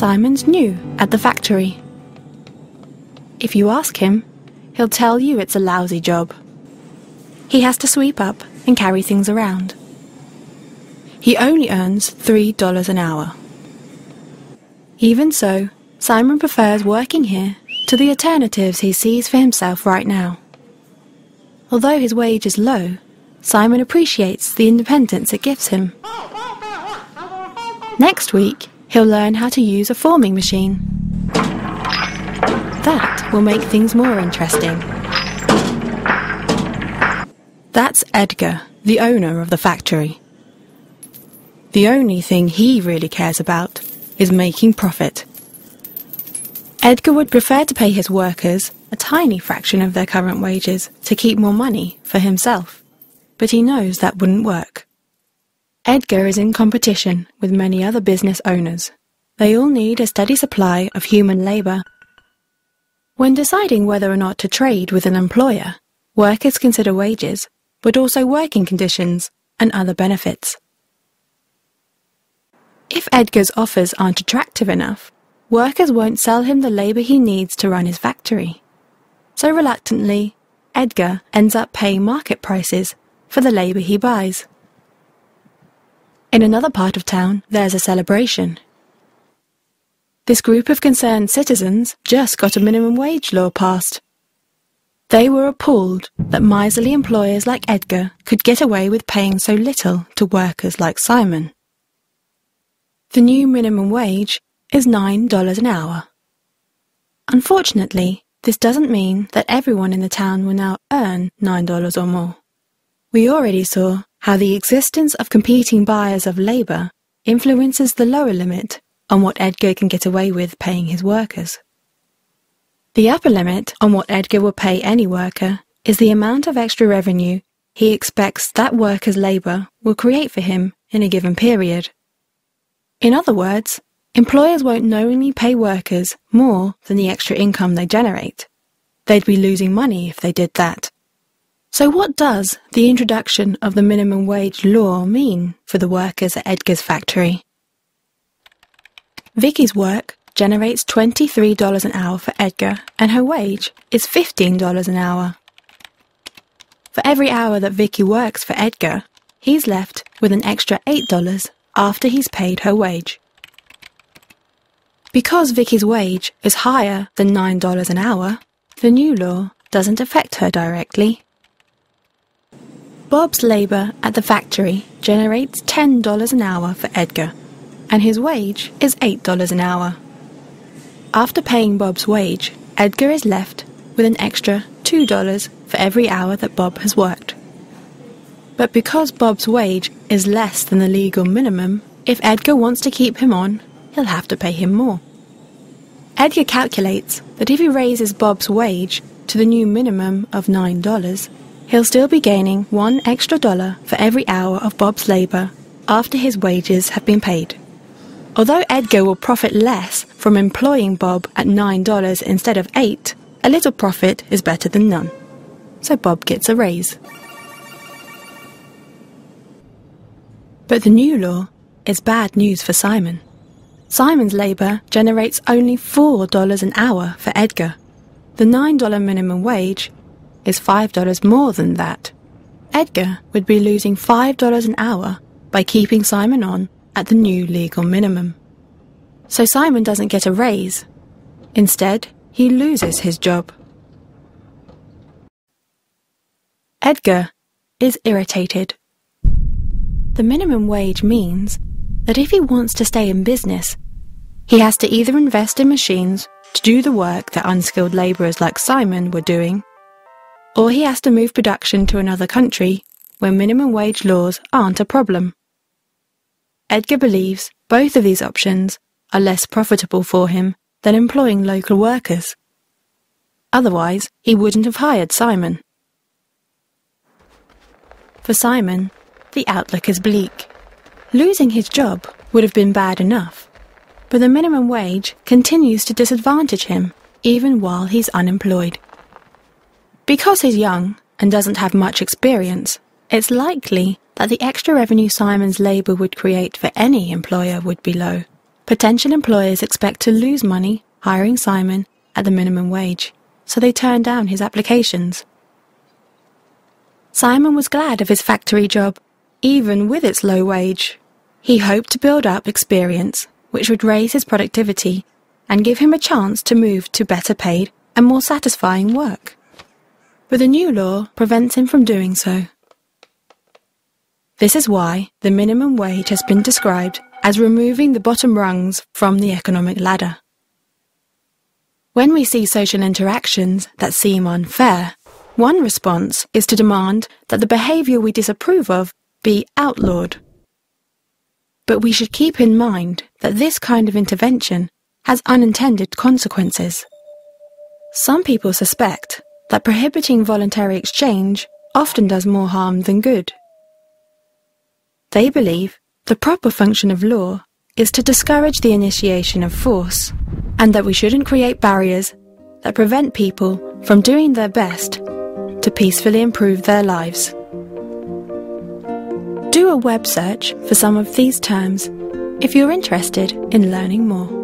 Simon's new at the factory. If you ask him, he'll tell you it's a lousy job. He has to sweep up and carry things around. He only earns $3 an hour. Even so, Simon prefers working here to the alternatives he sees for himself right now. Although his wage is low, Simon appreciates the independence it gives him. Next week, he'll learn how to use a forming machine. That will make things more interesting. That's Edgar, the owner of the factory. The only thing he really cares about is making profit. Edgar would prefer to pay his workers a tiny fraction of their current wages to keep more money for himself, but he knows that wouldn't work. Edgar is in competition with many other business owners. They all need a steady supply of human labour. When deciding whether or not to trade with an employer, workers consider wages, but also working conditions and other benefits. If Edgar's offers aren't attractive enough, workers won't sell him the labour he needs to run his factory. So reluctantly, Edgar ends up paying market prices for the labour he buys. In another part of town, there's a celebration. This group of concerned citizens just got a minimum wage law passed. They were appalled that miserly employers like Edgar could get away with paying so little to workers like Simon. The new minimum wage is $9 an hour. Unfortunately, this doesn't mean that everyone in the town will now earn $9 or more. We already saw how the existence of competing buyers of labour influences the lower limit on what Edgar can get away with paying his workers. The upper limit on what Edgar will pay any worker is the amount of extra revenue he expects that worker's labour will create for him in a given period. In other words, employers won't knowingly pay workers more than the extra income they generate. They'd be losing money if they did that. So what does the introduction of the minimum wage law mean for the workers at Edgar's factory? Vicky's work generates $23 an hour for Edgar, and her wage is $15 an hour. For every hour that Vicky works for Edgar, he's left with an extra $8 after he's paid her wage. Because Vicky's wage is higher than $9 an hour, the new law doesn't affect her directly. Bob's labour at the factory generates $10 an hour for Edgar, and his wage is $8 an hour. After paying Bob's wage, Edgar is left with an extra $2 for every hour that Bob has worked. But because Bob's wage is less than the legal minimum, if Edgar wants to keep him on, he'll have to pay him more. Edgar calculates that if he raises Bob's wage to the new minimum of $9, he'll still be gaining $1 extra for every hour of Bob's labour after his wages have been paid. Although Edgar will profit less from employing Bob at $9 instead of $8, a little profit is better than none. So Bob gets a raise. But the new law is bad news for Simon. Simon's labour generates only $4 an hour for Edgar. The $9 minimum wage is $5 more than that. Edgar would be losing $5 an hour by keeping Simon on at the new legal minimum. So Simon doesn't get a raise. Instead, he loses his job. Edgar is irritated. The minimum wage means that if he wants to stay in business, he has to either invest in machines to do the work that unskilled labourers like Simon were doing, or he has to move production to another country where minimum wage laws aren't a problem. Edgar believes both of these options are less profitable for him than employing local workers. Otherwise, he wouldn't have hired Simon. For Simon, the outlook is bleak. Losing his job would have been bad enough, but the minimum wage continues to disadvantage him even while he's unemployed. Because he's young and doesn't have much experience, it's likely that the extra revenue Simon's labour would create for any employer would be low. Potential employers expect to lose money hiring Simon at the minimum wage, so they turned down his applications. Simon was glad of his factory job, even with its low wage. He hoped to build up experience, which would raise his productivity and give him a chance to move to better paid and more satisfying work. But the new law prevents him from doing so. This is why the minimum wage has been described as removing the bottom rungs from the economic ladder. When we see social interactions that seem unfair, one response is to demand that the behaviour we disapprove of be outlawed. But we should keep in mind that this kind of intervention has unintended consequences. Some people suspect that prohibiting voluntary exchange often does more harm than good. They believe the proper function of law is to discourage the initiation of force, and that we shouldn't create barriers that prevent people from doing their best to peacefully improve their lives. Do a web search for some of these terms if you're interested in learning more.